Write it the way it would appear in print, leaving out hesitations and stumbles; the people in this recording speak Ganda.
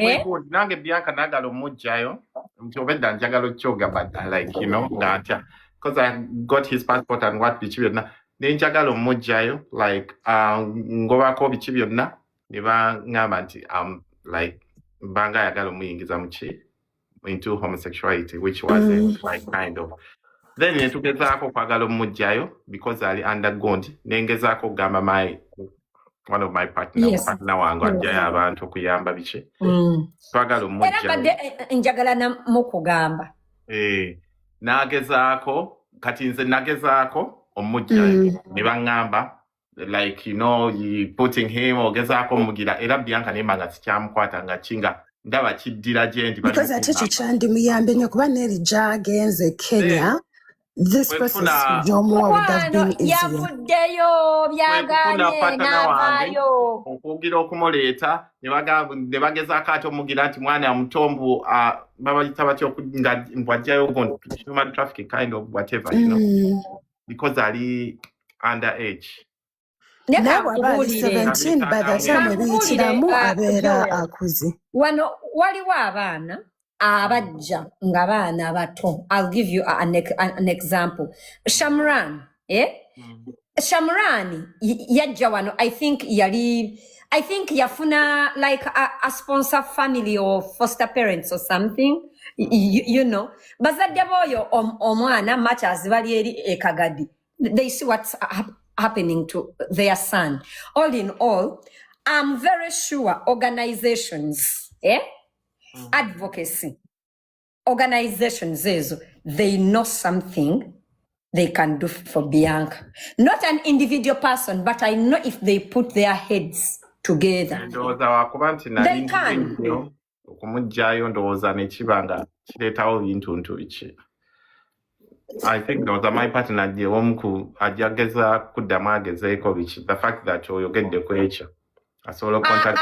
very good. Nange Bianca nagalo mujayo. Mchobeda njagalo choga but like gotcha. Because I got his passport and what bichibyonna. Nenjagalo mujayo like ngobako bichibyonna. Niba ngamba nti like banga yagalo muyingiza muchi into homosexuality, which was like kind of. Then netugezaako kwagala omujjayo because ali undergone nengezaako okugamba one of my partner wange ajjayo abantu okuyamba biki twagala omujjayo era badde njagala namukugamba nagezaako kati nze nagezaako omujjayo ne baŋŋamba like putting him ogezaako omugira era Bianca nemanga sikyamukwata nga kinga ndaba kiddira gye ndi because ate kikyandi muyambe nnyo kuba neri gyagenze Kenya. This person would have been easier. Okugira okumuleeta ne bagezaako ate omugira nti mwana mutombu babayita batya nga mbwajjayo human trafficking kind of whatever because ali underage. Nawe abaali 17 by the time webiyitiramu abeera akuze. Wano waliwo abaana abajja nga baana abato. I'll give you an example. Shamran, Shamran yajja wano I think yafuna like a sponsor family or foster parents or something, bazadde boyo omwana much as bali eri ekagadi, they see what's happening to their son. All in all, I'm very sure organizations, advocacy organizations, they know something they can do for Bianca. Not an individual person, but I know if they put their heads together, they can. I think there was my partner the omku ajageza kudama gezeeko bichi the fact that you get the question. I solo contact